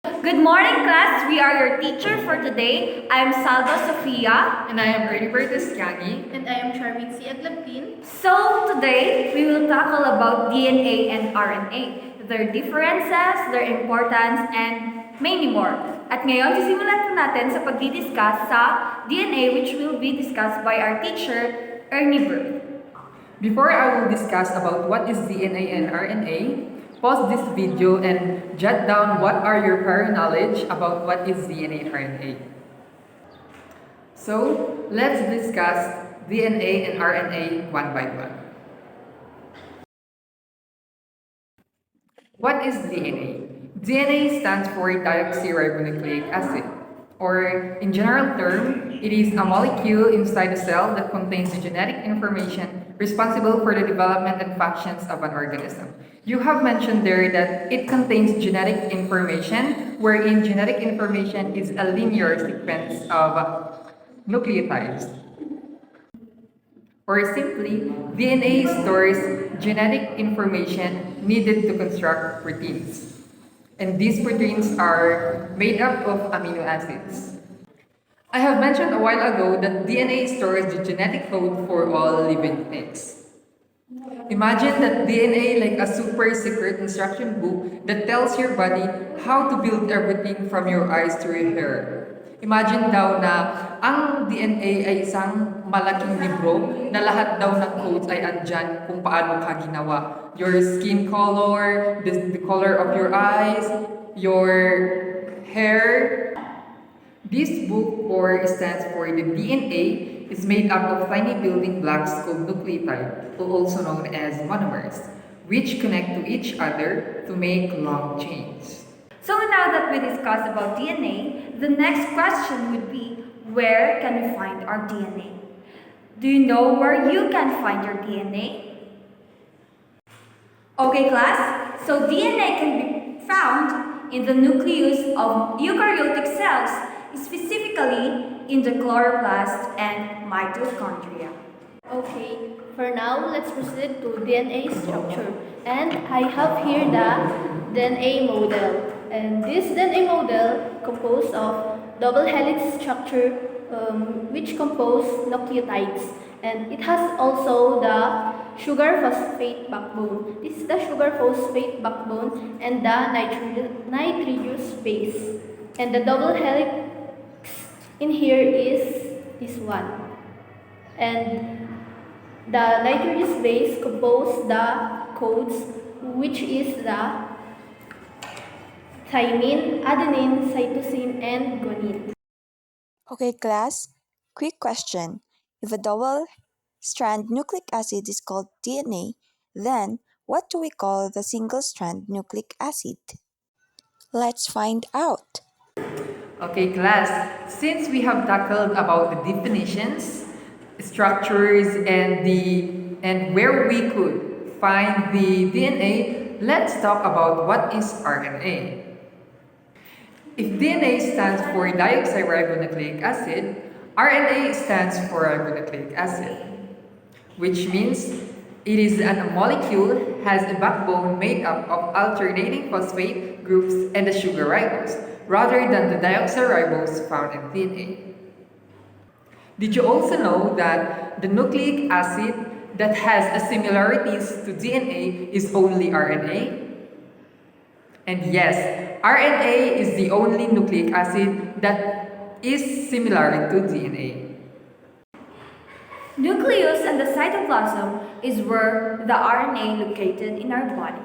Good morning, class. We are your teacher for today. I am Sophia. And I am Ernie Bert. And I am Sharmaine C. So today, we will tackle about DNA and RNA, their differences, their importance, and many more. At ngayon, sisimulan po natin sa pagdidiscuss sa DNA, which will be discussed by our teacher, Ernie Bert. Before I will discuss about what is DNA and RNA, pause this video and jot down what are your prior knowledge about what is DNA and RNA. So, let's discuss DNA and RNA one by one. What is DNA? DNA stands for deoxyribonucleic acid, or in general term, it is a molecule inside a cell that contains the genetic information responsible for the development and functions of an organism. You have mentioned there that it contains genetic information, wherein genetic information is a linear sequence of nucleotides. Or simply, DNA stores genetic information needed to construct proteins. And these proteins are made up of amino acids. I have mentioned a while ago that DNA stores the genetic code for all living things. Imagine that DNA like a super secret instruction book that tells your body how to build everything from your eyes to your hair. Imagine daw na ang DNA ay isang malaking libro na lahat daw ng codes ay andyan kung paano ka ginawa. Your skin color, the color of your eyes, your hair. This book stands for the DNA is made up of tiny building blocks called nucleotide, also known as monomers, which connect to each other to make long chains. So now that we discussed about DNA, the next question would be, where can we find our DNA? Do you know where you can find your DNA? Okay, class, so DNA can be found in the nucleus of eukaryotic cells, specifically in the chloroplast and mitochondria. Okay, for now, let's proceed to DNA structure. And I have here the DNA model. And this DNA model composed of double helix structure which compose nucleotides. And it has also the sugar phosphate backbone. This is the sugar phosphate backbone and the nitrogenous base. And the double helix in here is this one. And the nitrogenous base compose the codes which is the thymine, adenine, cytosine, and guanine. Okay, class. Quick question. If a double-strand nucleic acid is called DNA, then what do we call the single-strand nucleic acid? Let's find out. Okay, class, since we have tackled about the definitions, structures, and where we could find the DNA, let's talk about what is RNA. If DNA stands for deoxyribonucleic acid, RNA stands for ribonucleic acid, which means it is a molecule has a backbone made up of alternating phosphate groups and the sugar ribose, rather than the deoxyribose found in DNA. Did you also know that the nucleic acid that has similarities to DNA is only RNA? And yes, RNA is the only nucleic acid that is similar to DNA. Nucleus and the cytoplasm is where the RNA located in our body.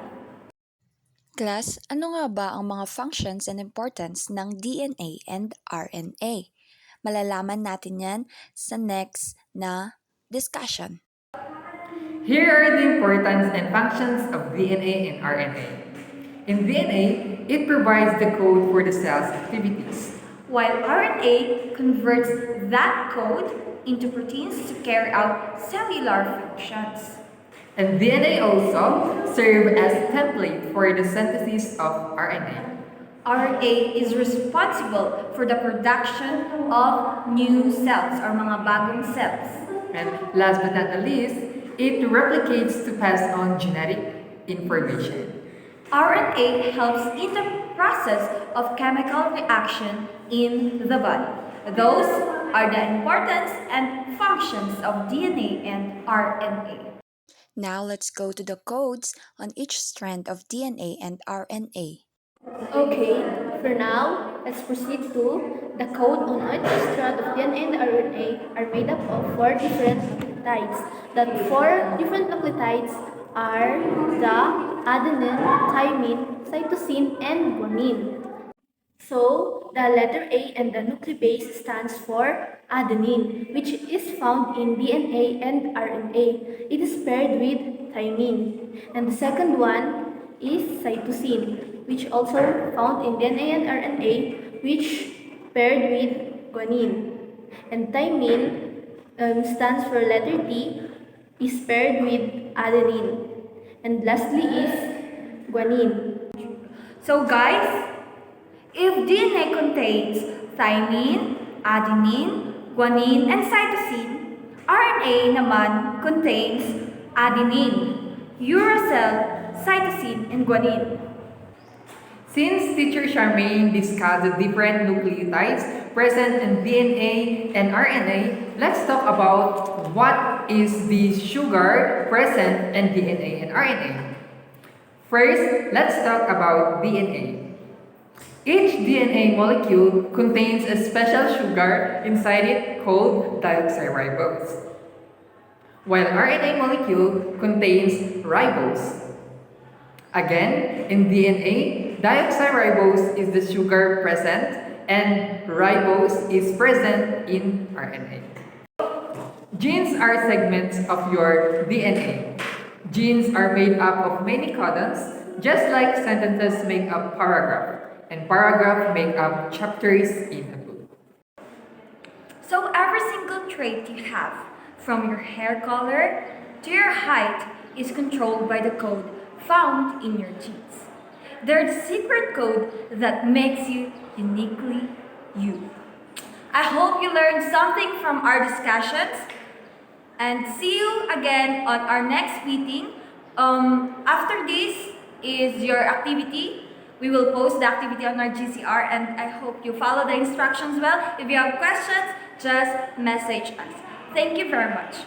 Class, ano nga ba ang mga functions and importance ng DNA and RNA? Malalaman natin yan sa next na discussion. Here are the importance and functions of DNA and RNA. In DNA, it provides the code for the cell's activities, while RNA converts that code into proteins to carry out cellular functions. and DNA also serve as template for the synthesis of RNA. RNA is responsible for the production of new cells or mga bagong cells. And last but not the least, it replicates to pass on genetic information. RNA helps in the process of chemical reaction in the body. Those are the importance and functions of DNA and RNA. Now let's go to the codes on each strand of DNA and RNA. Okay, for now, let's proceed to the code on each strand of DNA and RNA are made up of four different nucleotides. That four different nucleotides are the adenine, thymine, cytosine, and guanine. So, the letter A and the nucleobase stands for adenine, which is found in DNA and RNA. It is paired with thymine. And the second one is cytosine, which also found in DNA and RNA, which paired with guanine. And thymine stands for letter T, is paired with adenine. And lastly is guanine. So guys, if DNA contains thymine, adenine, guanine, and cytosine, RNA naman contains adenine, uracil, cytosine, and guanine. Since teacher Sharmaine discussed the different nucleotides present in DNA and RNA, let's talk about what is the sugar present in DNA and RNA. First, let's talk about DNA. Each DNA molecule contains a special sugar inside it called deoxyribose, while RNA molecule contains ribose. Again, in DNA, deoxyribose is the sugar present and ribose is present in RNA. Genes are segments of your DNA. Genes are made up of many codons, just like sentences make up paragraph, and paragraph make up chapters in a book. So every single trait you have, from your hair color to your height, is controlled by the code found in your genes. They're the secret code that makes you uniquely you. I hope you learned something from our discussions and see you again on our next meeting. After this is your activity. We will post the activity on our GCR and I hope you follow the instructions well. If you have questions, just message us. Thank you very much.